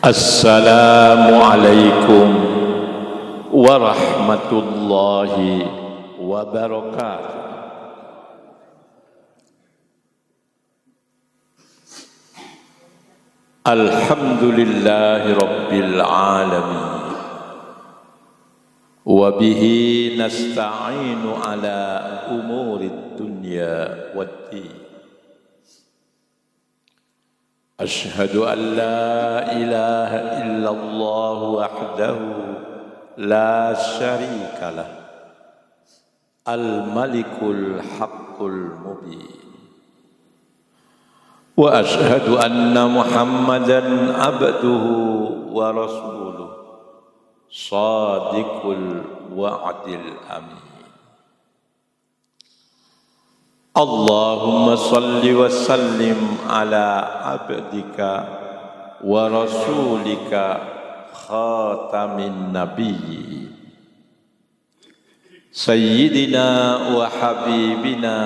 Assalamualaikum warahmatullahi wabarakatuh. Alhamdulillahi rabbil alamin. Wa bihi nasta'inu ala umurid dunya waddin. Ashhadu an la ilaha illallah wahdahu la syarika lah. Al-malikul haqqul mubin. Wa ashhadu anna Muhammadan abduhu wa rasuluh. Shadiqul wa'dil amin. Allahumma salli wa sallim ala abdika wa rasulika khatamin nabiyyi sayyidina wa habibina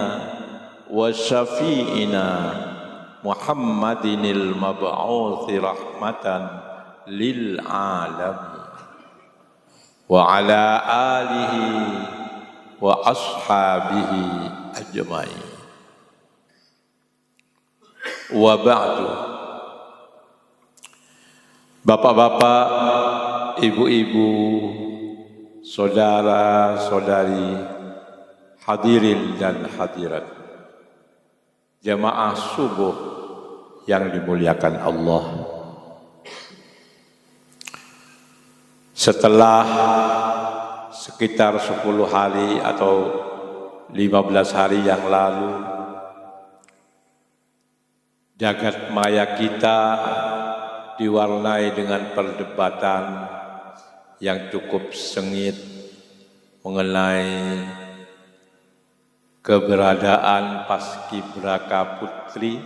wa syafi'ina Muhammadinil mab'uthi rahmatan lil alamin wa ala alihi wa ashabihi ajma'in. Wa ba'du. Bapak-bapak, ibu-ibu, saudara-saudari, hadirin dan hadirat, jamaah subuh yang dimuliakan Allah. Setelah sekitar 10 hari atau 15 hari yang lalu, jagat maya kita diwarnai dengan perdebatan yang cukup sengit mengenai keberadaan Paskibraka Putri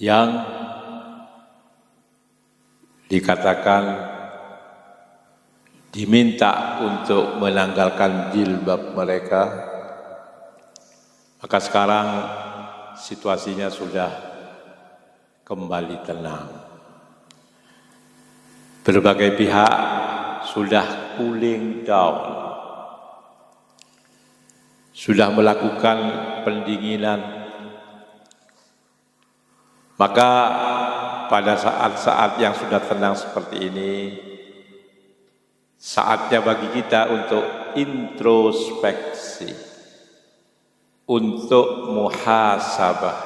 yang dikatakan diminta untuk menanggalkan jilbab mereka. Maka sekarang situasinya sudah kembali tenang. Berbagai pihak sudah cooling down, sudah melakukan pendinginan. Maka pada saat-saat yang sudah tenang seperti ini, saatnya bagi kita untuk introspeksi, untuk muhasabah,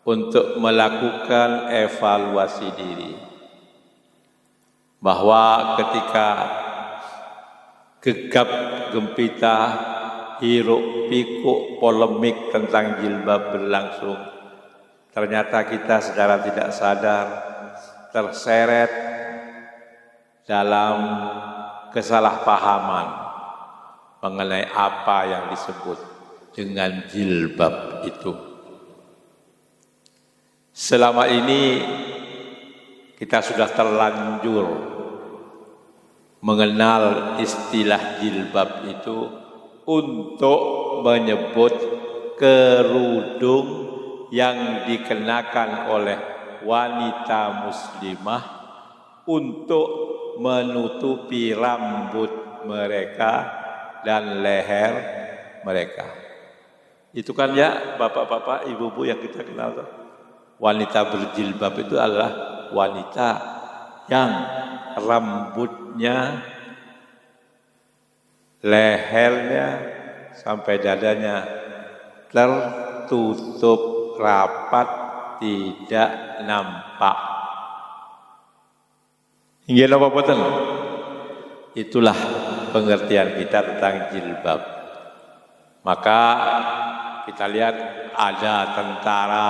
untuk melakukan evaluasi diri. Bahwa ketika gegap gempita, hiruk pikuk polemik tentang jilbab berlangsung, ternyata kita secara tidak sadar terseret dalam kesalahpahaman mengenai apa yang disebut dengan jilbab itu. Selama ini kita sudah terlanjur mengenal istilah jilbab itu untuk menyebut kerudung yang dikenakan oleh wanita muslimah untuk menutupi rambut mereka dan leher mereka. Itu kan ya bapak-bapak, ibu-ibu yang kita kenal tuh. Wanita berjilbab itu adalah wanita yang rambutnya, lehernya sampai dadanya tertutup rapat, tidak nampak. Hingga apa boten? Itulah pengertian kita tentang jilbab. Maka kita lihat ada tentara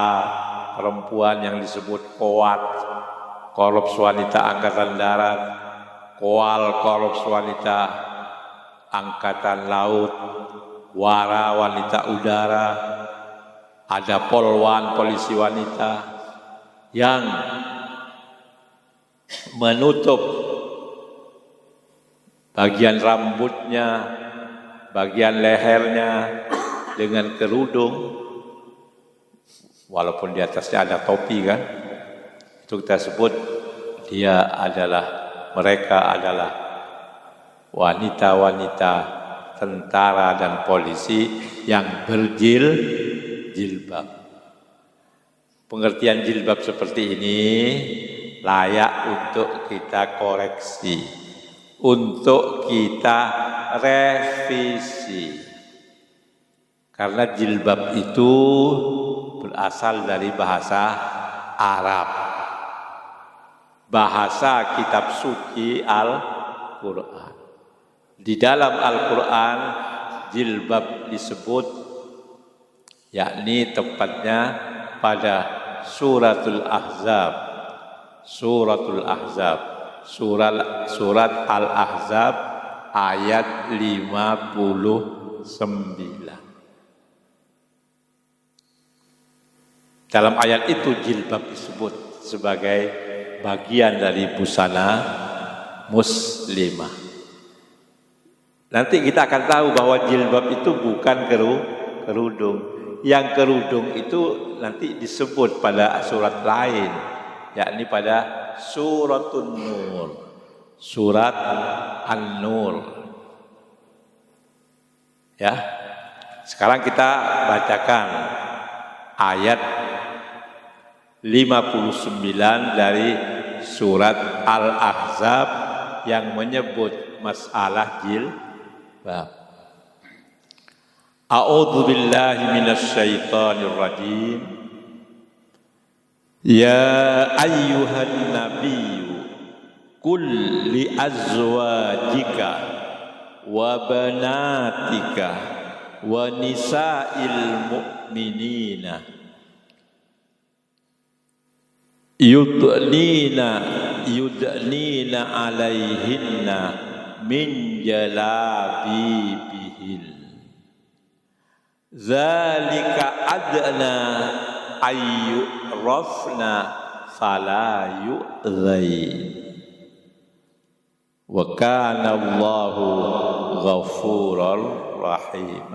perempuan yang disebut Kowat, Korps Wanita Angkatan Darat, Koal, Korps Wanita Angkatan Laut, Wara Wanita Udara, ada Polwan, polisi wanita yang menutup bagian rambutnya, bagian lehernya dengan kerudung, walaupun di atasnya ada topi kan, Itu kita sebut mereka adalah wanita-wanita tentara dan polisi yang berjilbab. Pengertian jilbab seperti ini layak untuk kita koreksi, untuk kita revisi. Karena jilbab itu berasal dari bahasa Arab, bahasa kitab suci Al-Quran. Di dalam Al-Quran jilbab disebut, yakni tepatnya pada suratul Ahzab. Surat Al-Ahzab ayat 59. Dalam ayat itu jilbab disebut sebagai bagian dari busana muslimah. Nanti kita akan tahu bahwa jilbab itu bukan kerudung. Yang kerudung itu nanti disebut pada surat lain, yakni pada Suratun Nur, surat An-Nur. Ya. Sekarang kita bacakan ayat 59 dari surat Al-Ahzab yang menyebut masalah jilbab. A'udzu billahi minasy syaithanir rajim. Ya ayyuhan nabiyyu qul li azwajika wa banatika wa nisa'il mu'minina yudnina alaihinna min jalabibihin zalika adna ayyurafna fala yu'dzain wa kana Allahu ghafurur rahim.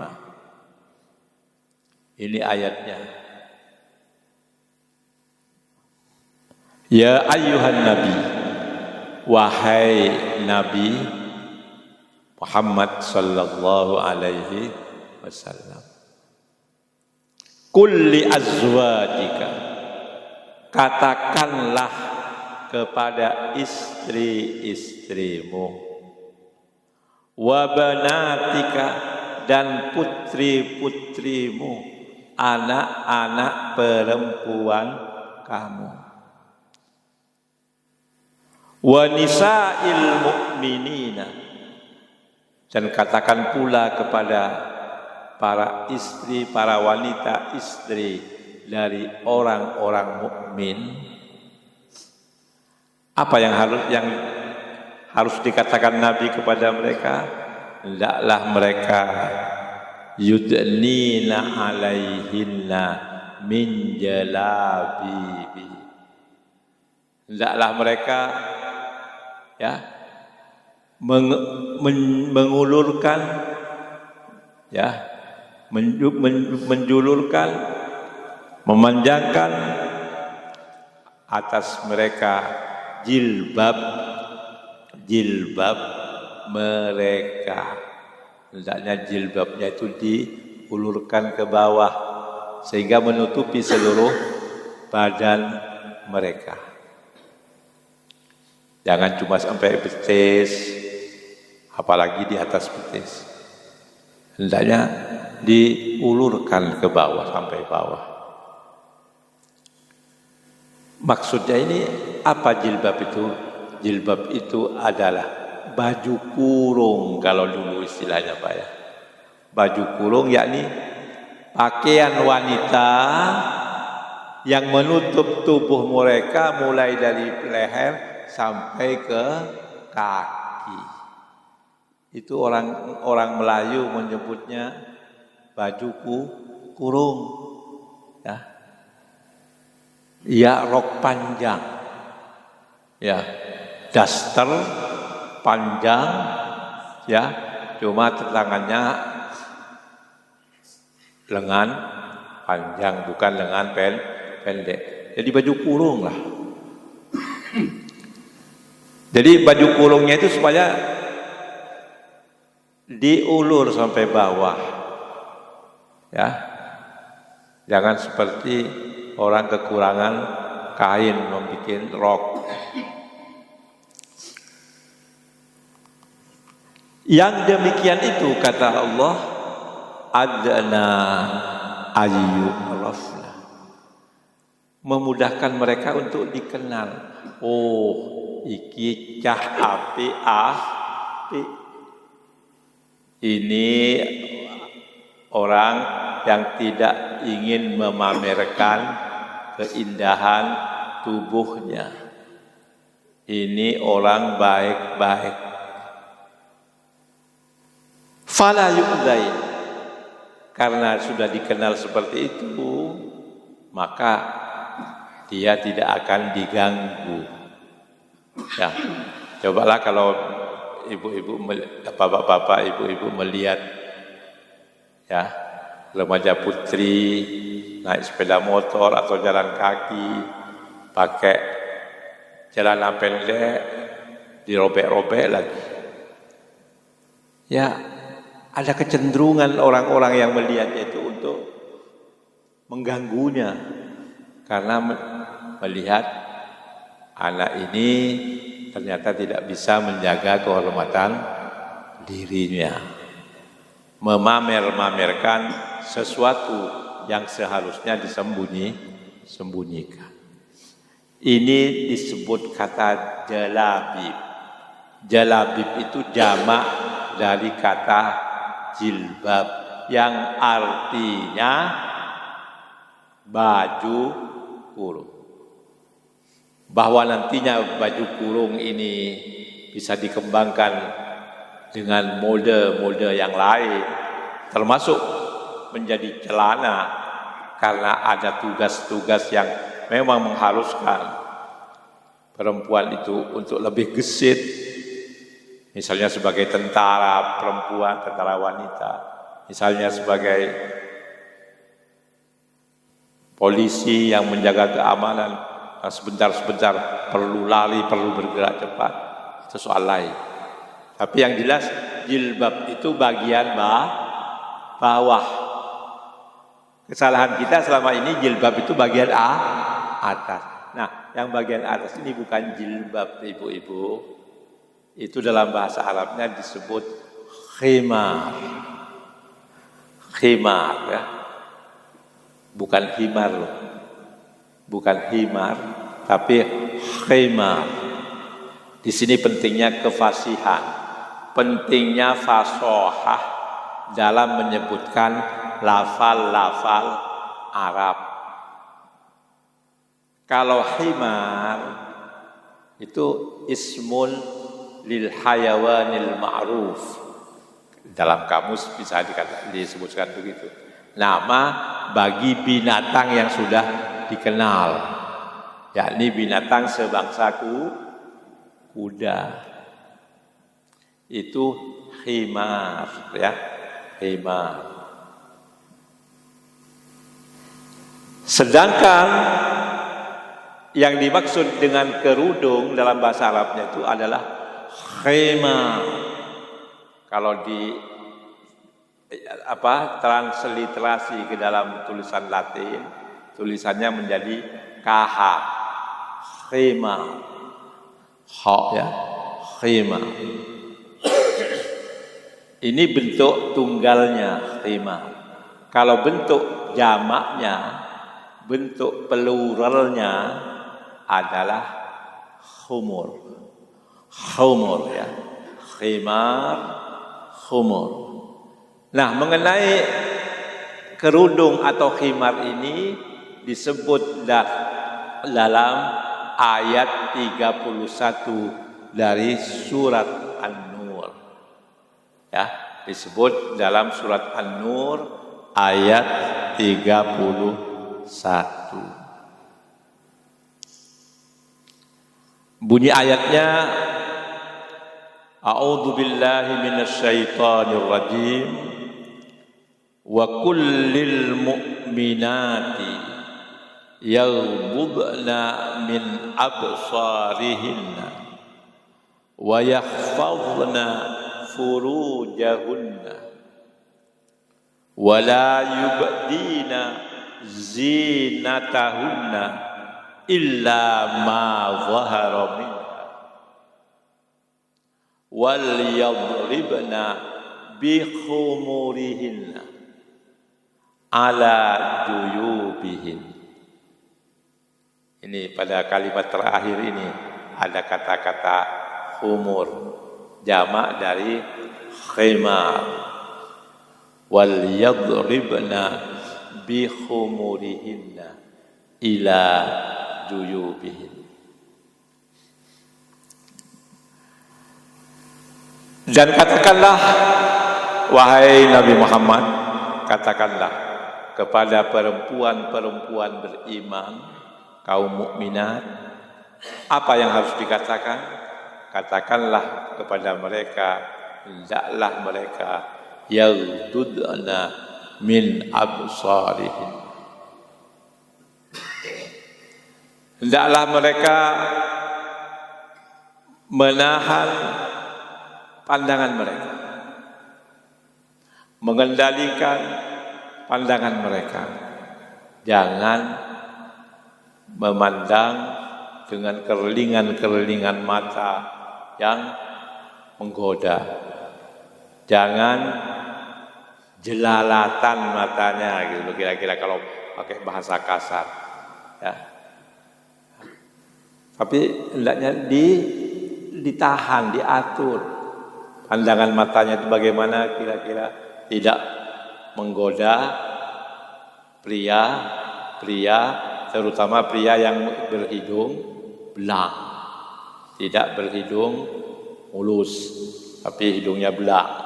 Ini ayatnya. Ya ayyuhan nabi, wahai nabi Muhammad sallallahu alaihi wasallam. Qul li azwajika, katakanlah kepada istri-istrimu, wa banatika, dan putri-putrimu, anak-anak perempuan kamu, wa nisa'il mu'minina, dan katakan pula kepada para istri, para wanita istri dari orang-orang mukmin. Apa yang harus dikatakan Nabi kepada mereka? Hendaklah mereka yudnina alaihinna min jalabibi. Hendaklah mereka mengulurkan, menjulurkan, memanjangkan atas mereka jilbab mereka. Hendaknya jilbabnya itu diulurkan ke bawah sehingga menutupi seluruh badan mereka. Jangan cuma sampai betis, apalagi di atas betis. Hendaknya diulurkan ke bawah sampai bawah. Maksudnya ini apa jilbab itu? Jilbab itu adalah baju kurung kalau dulu istilahnya Pak ya. Baju kurung yakni pakaian wanita yang menutup tubuh mereka mulai dari leher sampai ke kaki. Itu orang Melayu menyebutnya baju kurung. Ya, rok panjang. Ya, daster panjang, ya, cuma tangannya lengan panjang, bukan lengan pendek. Jadi baju kurung lah. Jadi baju kurungnya itu supaya diulur sampai bawah, ya. Jangan seperti orang kekurangan kain membuat rok. Yang demikian itu kata Allah, adna ayyurafna, memudahkan mereka untuk dikenal. Oh, iki cah api ini orang yang tidak ingin memamerkan keindahan tubuhnya. Ini orang baik-baik. Fala yu'dzain, karena sudah dikenal seperti itu, maka dia tidak akan diganggu. Ya, cobalah kalau ibu-ibu, bapak-bapak, ibu-ibu melihat ya remaja putri naik sepeda motor atau jalan kaki pakai celana pendek dirobek-robek lagi. Ya, ada kecenderungan orang-orang yang melihatnya itu untuk mengganggunya karena melihat anak ini ternyata tidak bisa menjaga kehormatan dirinya, memamer-mamerkan sesuatu yang seharusnya disembunyikan. Ini disebut kata jalabib. Jalabib itu jamak dari kata jilbab yang artinya baju kurung. Bahwa nantinya baju kurung ini bisa dikembangkan dengan mode-mode yang lain, termasuk menjadi celana, karena ada tugas-tugas yang memang mengharuskan perempuan itu untuk lebih gesit. Misalnya sebagai tentara perempuan, tentara wanita. Misalnya sebagai polisi yang menjaga keamanan, sebentar-sebentar perlu lari, perlu bergerak cepat. Itu soal lain. Tapi yang jelas jilbab itu bagian bawah. Kesalahan kita selama ini jilbab itu bagian atas. Nah, yang bagian atas ini bukan jilbab, ibu-ibu. Itu dalam bahasa Arabnya disebut khimar. Khimar, ya. Bukan himar loh. Bukan himar, tapi khimar. Di sini pentingnya kefasihan, pentingnya fasohah dalam menyebutkan lafal-lafal Arab. Kalau himar itu ismun lil hayawanil ma'ruf. Dalam kamus bisa disebutkan begitu. Nama bagi binatang yang sudah dikenal, yakni binatang sebangsa kuda. Itu himar, ya, himar. Sedangkan yang dimaksud dengan kerudung dalam bahasa Arabnya itu adalah khimar. Kalau di transliterasi ke dalam tulisan Latin, tulisannya menjadi KH, khimar. Ha, ya, khimar. Ini bentuk tunggalnya khimar. Kalau bentuk jamaknya, bentuk pluralnya adalah khumur. Khumur, ya. Khimar, khumur. Nah, mengenai kerudung atau khimar ini disebut dalam ayat 31 dari surat An-Nur. Ya, disebut dalam surat An-Nur ayat 31. Bunyi ayatnya, A'udzu billahi minasyaitonir rajim. Wa kullil mu'minati yaghdudna min absarihinna wa yakhfadna furujahunna wa la yubdina zinatahunna illa ma zahara minha wal yadribna bi khumurihinna ala juyubihin. Ini pada kalimat terakhir ini ada kata-kata khumur, jamak dari khimar. Wal yadribna bi khumurihinna ila juyubihin. Dan katakanlah, wahai Nabi Muhammad, katakanlah kepada perempuan-perempuan beriman, kaum mukminat, apa yang harus dikatakan? Katakanlah kepada mereka, hendaklah mereka yaghdudna min absarihin. Hendaklah mereka menahan pandangan mereka, mengendalikan pandangan mereka. Jangan memandang dengan kerlingan-kerlingan mata yang menggoda. Jangan jelalatan matanya gitu kira-kira kalau pakai bahasa kasar ya. Tapi hendaknya ditahan, diatur pandangan matanya itu bagaimana kira-kira tidak menggoda pria terutama pria yang berhidung belang, tidak berhidung mulus tapi hidungnya belang.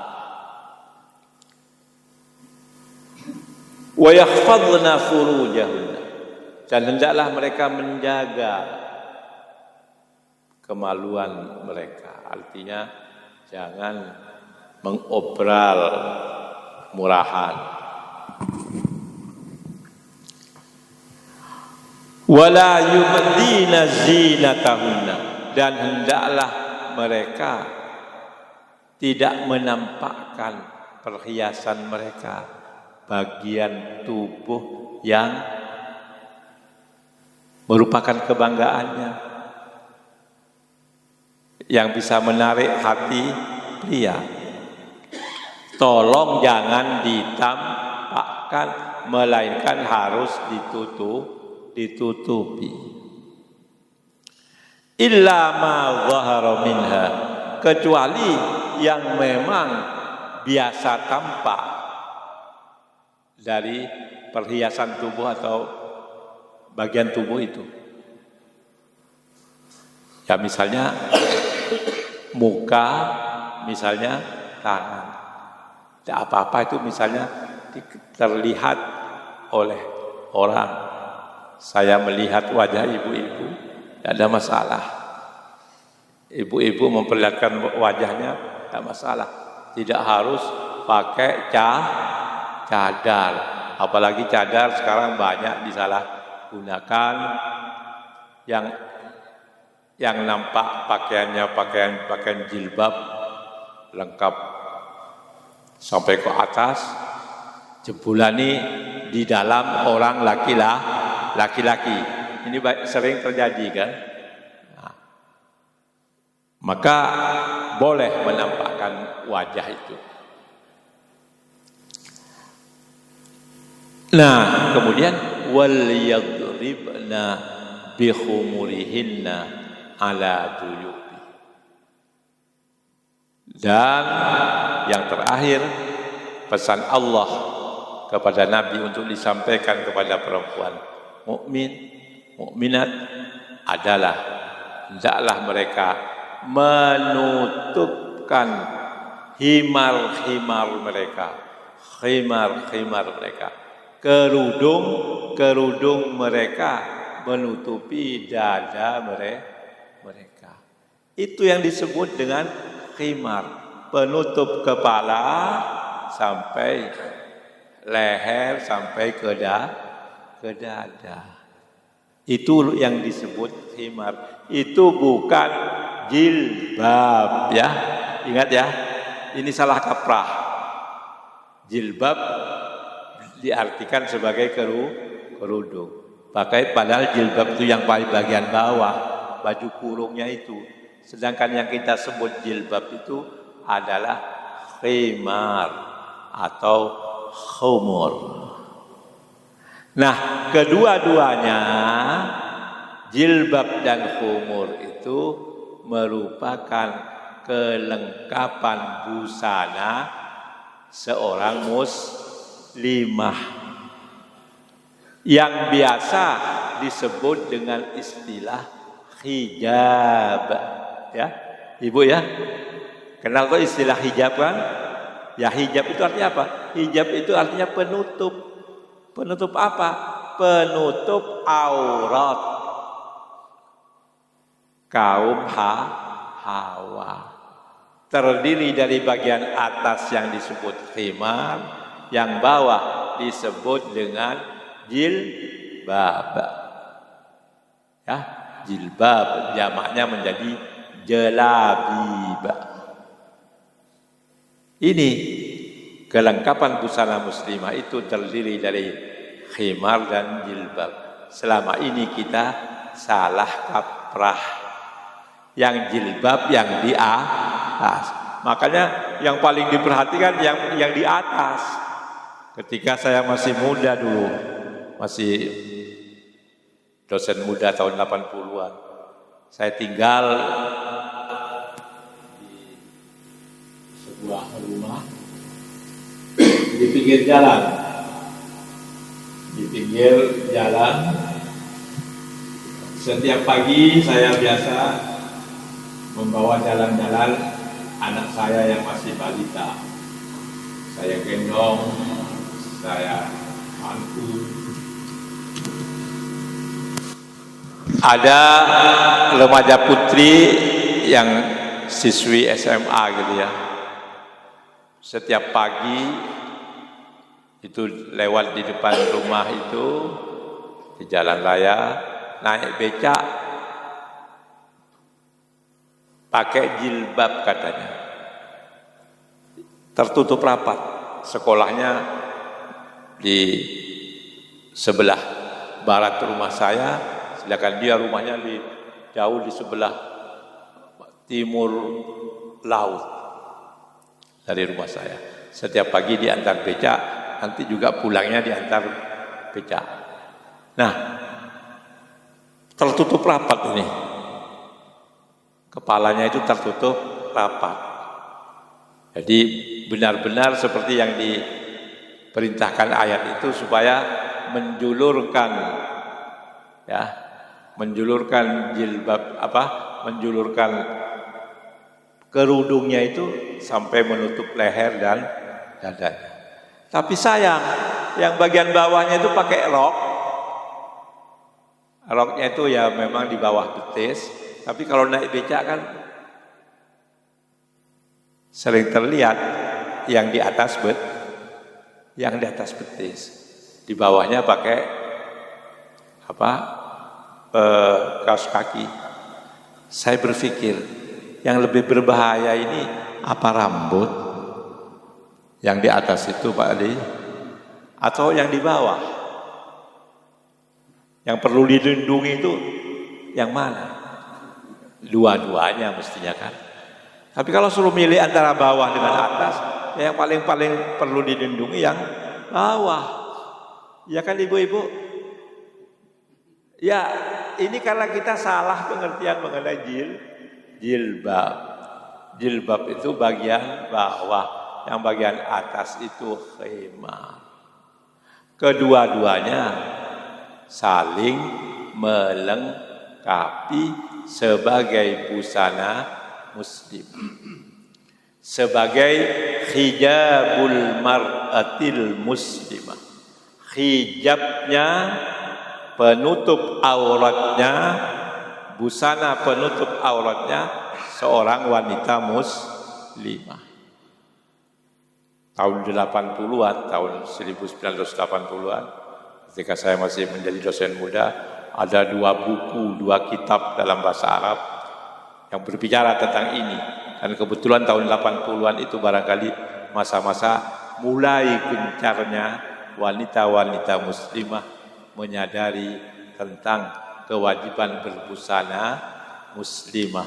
Wa yakhfadna furujahunna, dan hendaklah mereka menjaga kemaluan mereka. Artinya jangan mengobral murahan. Wala yubdina zinatahunna, dan hendaklah mereka tidak menampakkan perhiasan mereka, bagian tubuh yang merupakan kebanggaannya, yang bisa menarik hati pria. Tolong jangan ditampakkan, melainkan harus ditutupi. Illa ma zahara minha, kecuali yang memang biasa tampak dari perhiasan tubuh atau bagian tubuh itu. Ya misalnya muka, misalnya tangan. Tidak apa-apa itu misalnya terlihat oleh orang. Saya melihat wajah ibu-ibu, tidak ada masalah. Ibu-ibu memperlihatkan wajahnya, tidak masalah. Tidak harus pakai cadar. Apalagi cadar sekarang banyak disalahgunakan. Yang nampak pakaiannya pakaian jilbab lengkap sampai ke atas, jebulani di dalam orang laki-laki. Ini sering terjadi kan? Nah, maka boleh menampakkan wajah itu. Nah, kemudian wal yadribna bi khumurihinna ala juyubi. Dan yang terakhir, pesan Allah kepada Nabi untuk disampaikan kepada perempuan mukminat adalah hendaklah mereka menutupkan khimar mereka, kerudung mereka menutupi dada mereka. Itu yang disebut dengan khimar, penutup kepala sampai leher sampai ke dada. Itu yang disebut khimar. Itu bukan jilbab ya. Ingat ya, ini salah kaprah. Jilbab diartikan sebagai kerudung. Padahal jilbab itu yang paling bagian bawah, baju kurungnya itu. Sedangkan yang kita sebut jilbab itu adalah khimar atau khumur. Nah, kedua-duanya jilbab dan khumur itu merupakan kelengkapan busana seorang muslimah yang biasa disebut dengan istilah hijab. Ya, Ibu ya, kenal kok istilah hijab kan? Ya, hijab itu artinya apa? Hijab itu artinya penutup. Penutup apa? Penutup aurat kaum Hawa. Terdiri dari bagian atas yang disebut khimar, yang bawah disebut dengan jilbab. Ya, jilbab jamaknya menjadi jelabib. Ini kelengkapan busana muslimah itu terdiri dari khimar dan jilbab. Selama ini kita salah kaprah. Yang jilbab yang di atas. Makanya yang paling diperhatikan yang di atas. Ketika saya masih muda dulu, masih dosen muda tahun 80-an. Saya tinggal di sebuah rumah di pinggir jalan. Di pinggir jalan. Setiap pagi saya biasa membawa jalan-jalan anak saya yang masih balita. Saya gendong, saya angkut. Ada remaja putri yang siswi SMA gitu ya. Setiap pagi itu lewat di depan rumah itu di jalan raya, naik becak, pakai jilbab katanya, tertutup rapat. Sekolahnya di sebelah barat rumah saya, sedangkan dia rumahnya jauh di sebelah timur laut dari rumah saya. Setiap pagi diantar becak, nanti juga pulangnya diantar becak. Nah, tertutup rapat ini. Kepalanya itu tertutup rapat. Jadi benar-benar seperti yang diperintahkan ayat itu supaya menjulurkan jilbab menjulurkan kerudungnya itu sampai menutup leher dan dadanya. Tapi sayang, yang bagian bawahnya itu pakai rok. Roknya itu ya memang di bawah betis. Tapi kalau naik becak kan sering terlihat yang di atas betis, di bawahnya pakai kaos kaki. Saya berpikir yang lebih berbahaya ini apa rambut yang di atas itu Pak Adi, atau yang di bawah? Yang perlu dilindungi itu yang mana? Dua-duanya mestinya kan. Tapi kalau suruh milih antara bawah dengan atas, yang paling perlu dilindungi yang bawah. Ya kan ibu-ibu? Ya, ini karena kita salah pengertian mengenai jilbab. Jilbab itu bagian bawah, yang bagian atas itu khimar. Kedua-duanya saling melengkapi sebagai busana muslim, sebagai hijabul mar'atil muslimah. Hijabnya, penutup auratnya, busana penutup auratnya seorang wanita muslimah. Tahun 80-an, tahun 1980-an, ketika saya masih menjadi dosen muda, ada 2 buku, 2 kitab dalam bahasa Arab yang berbicara tentang ini. Dan kebetulan tahun 80-an itu barangkali masa-masa mulai gencarnya wanita-wanita muslimah menyadari tentang kewajiban berbusana muslimah,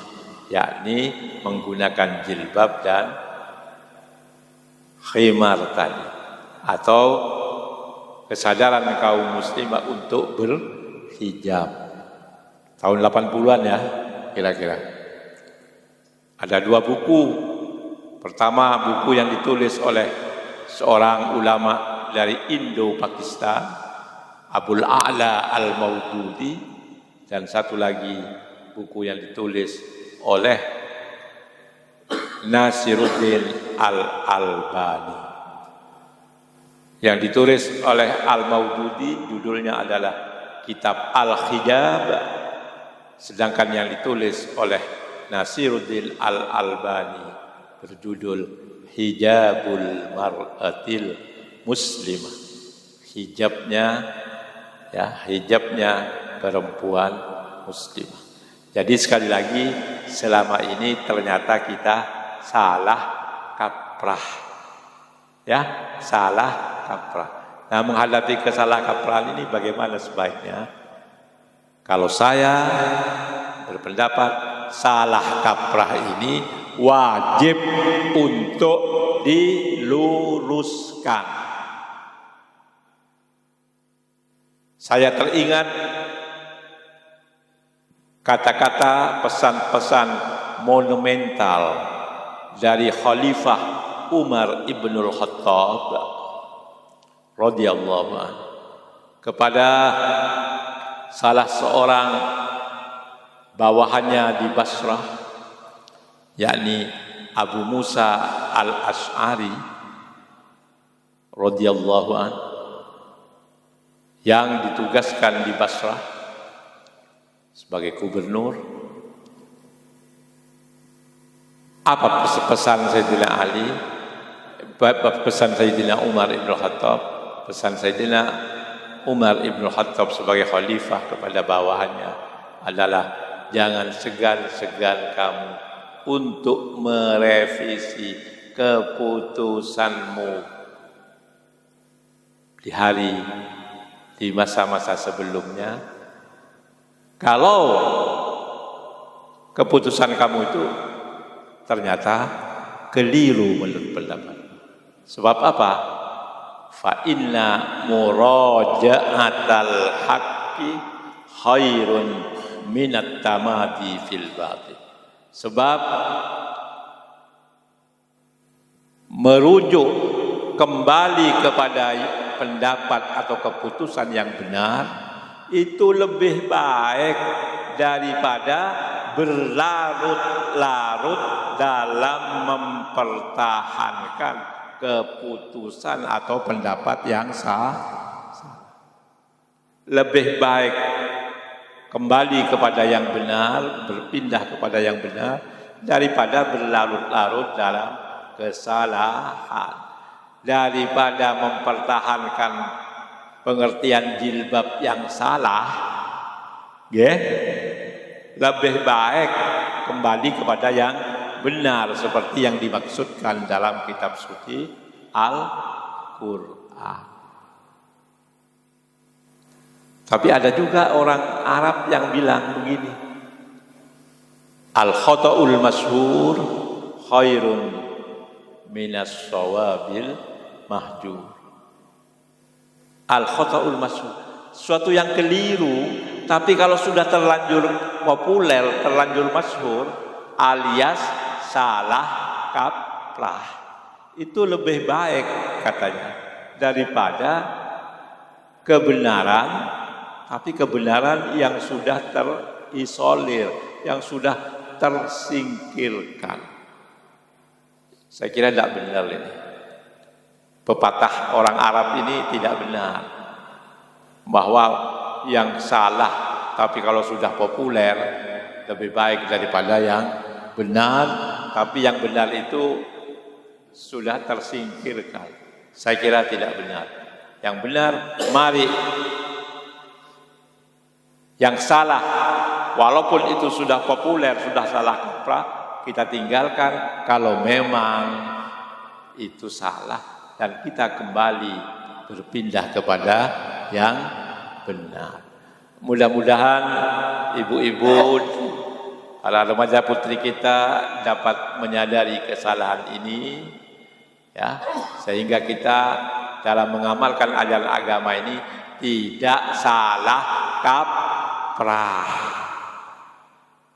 yakni menggunakan jilbab dan khimar tadi, atau kesadaran kaum muslimah untuk berhijab. Tahun 80-an ya, kira-kira. Ada 2 buku. Pertama, buku yang ditulis oleh seorang ulama dari Indo-Pakistan, Abul A'la Al-Maududi, dan satu lagi buku yang ditulis oleh Nasiruddin Al-Albani. Yang ditulis oleh Al-Maududi judulnya adalah Kitab Al-Hijab, sedangkan yang ditulis oleh Nasiruddin Al-Albani berjudul Hijabul Mar'atil Muslimah. Hijabnya perempuan muslimah. Jadi sekali lagi, selama ini ternyata kita salah kaprah. Salah kaprah. Nah, menghadapi kesalahkaprahan ini bagaimana sebaiknya? Kalau saya berpendapat salah kaprah ini wajib untuk diluruskan. Saya teringat kata-kata pesan-pesan monumental dari Khalifah Umar Ibnul Khattab radhiyallahu anhu kepada salah seorang bawahannya di Basrah, yakni Abu Musa Al-Asy'ari radhiyallahu anhu, yang ditugaskan di Basrah sebagai gubernur. Apa pesan Sayyidina Ali, pesan Sayyidina Umar Ibn Khattab, pesan Sayyidina Umar Ibn Khattab sebagai khalifah kepada bawahannya adalah jangan segan-segan kamu untuk merevisi keputusanmu di masa-masa sebelumnya. Kalau keputusan kamu itu ternyata keliru menurut pendapat. Sebab apa? Fa inna muraja'atal haqqi khairun minat tamadi fil batil. Sebab merujuk kembali kepada pendapat atau keputusan yang benar itu lebih baik daripada berlarut-larut dalam mempertahankan keputusan atau pendapat yang salah. Lebih baik kembali kepada yang benar, berpindah kepada yang benar daripada berlarut-larut dalam kesalahan, daripada mempertahankan pengertian jilbab yang salah. Lebih baik kembali kepada yang benar seperti yang dimaksudkan dalam kitab suci Al-Quran. Tapi ada juga orang Arab yang bilang begini, al-khata'ul masyhur khairun minas shawabil mahjur. Al-khata'ul masyhur, suatu yang keliru tapi kalau sudah terlanjur populer, terlanjur masyhur, alias salah kaprah, itu lebih baik katanya daripada kebenaran, tapi kebenaran yang sudah terisolir, yang sudah tersingkirkan. Saya kira tidak benar ini. Pepatah orang Arab ini tidak benar, bahwa yang salah tapi kalau sudah populer lebih baik daripada yang benar, tapi yang benar itu sudah tersingkirkan. Saya kira tidak benar. Yang benar, mari yang salah walaupun itu sudah populer, sudah salah kaprah, kita tinggalkan kalau memang itu salah dan kita kembali berpindah kepada yang benar. Mudah-mudahan ibu-ibu, para remaja putri kita dapat menyadari kesalahan ini, ya, sehingga kita dalam mengamalkan ajaran agama ini tidak salah kaprah.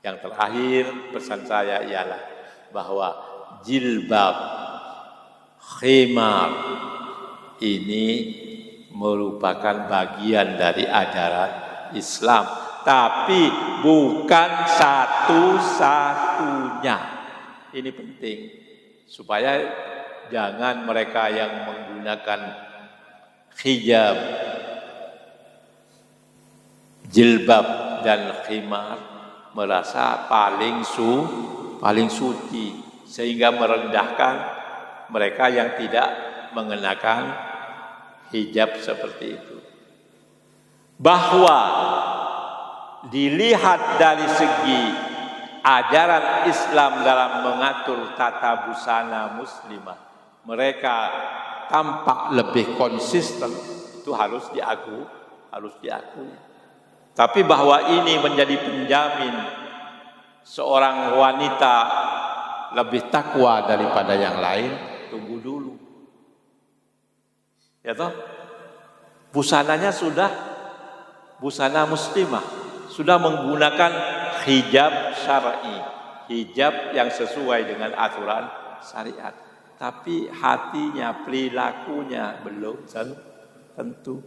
Yang terakhir pesan saya ialah bahwa jilbab, khimar ini merupakan bagian dari ajaran Islam, tapi bukan satu-satunya. Ini penting supaya jangan mereka yang menggunakan hijab, jilbab dan khimar merasa paling suci sehingga merendahkan mereka yang tidak mengenakan hijab seperti itu. Bahwa dilihat dari segi ajaran Islam dalam mengatur tata busana muslimah, mereka tampak lebih konsisten, itu harus diakui. Tapi bahwa ini menjadi penjamin seorang wanita lebih takwa daripada yang lain, tunggu dulu. Ya toh? Busananya sudah busana muslimah, sudah menggunakan hijab syar'i, hijab yang sesuai dengan aturan syariat. Tapi hatinya, perilakunya belum tentu.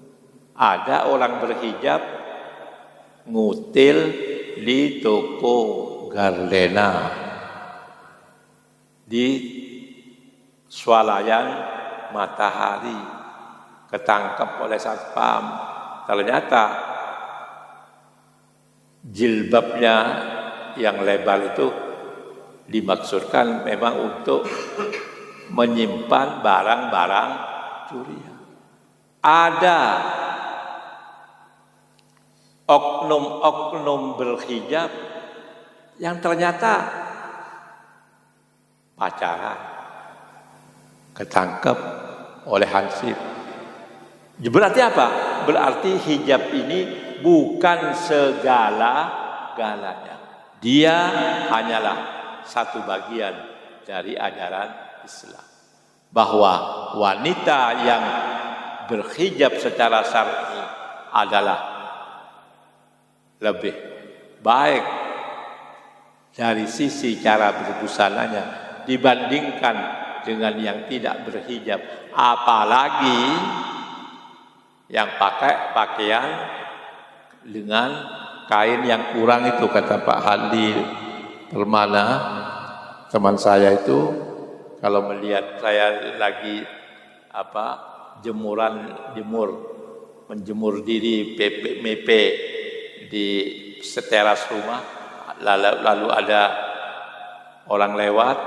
Ada orang berhijab ngutil di toko Gardena, di swalayan Matahari, ketangkep oleh satpam. Ternyata jilbabnya yang lebar itu dimaksudkan memang untuk menyimpan barang-barang curian. Ada oknum-oknum berhijab yang ternyata pacaran, ketangkep oleh hansip. Berarti apa? Berarti hijab ini bukan segala-galanya. Dia hanyalah satu bagian dari ajaran Islam. Bahwa wanita yang berhijab secara syar'i adalah lebih baik dari sisi cara berbusananya dibandingkan dengan yang tidak berhijab, apalagi yang pakai pakaian dengan kain yang kurang itu, kata Pak Hadi Permana, teman saya itu, kalau melihat saya lagi menjemur diri PP di seteras rumah, lalu ada orang lewat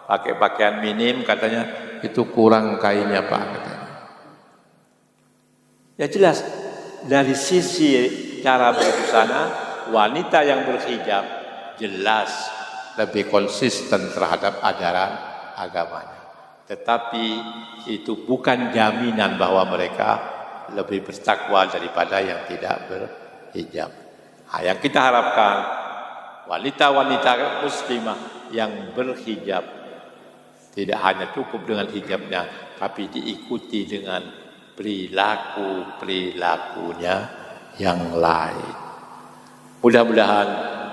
pakai pakaian minim, katanya itu kurang kainnya Pak, katanya. Ya jelas dari sisi cara berbusana, wanita yang berhijab jelas lebih konsisten terhadap ajaran agamanya. Tetapi itu bukan jaminan bahwa mereka lebih bertakwa daripada yang tidak berhijab. Nah, yang kita harapkan wanita-wanita muslimah yang berhijab tidak hanya cukup dengan hijabnya, tapi diikuti dengan perilakunya yang lain. Mudah-mudahan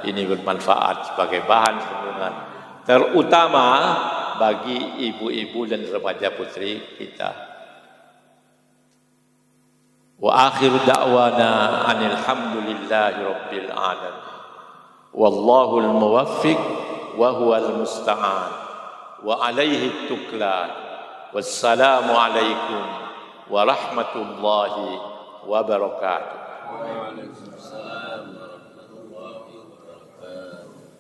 ini bermanfaat sebagai bahan renungan, terutama bagi ibu-ibu dan remaja putri kita. Wa akhiru da'wana anil hamdulillahi rabbil alamin. Wallahul muwaffiq wa huwal musta'an. Wa alaihi tuklan. Wassalamu alaikum warahmatullahi wabarakatuh.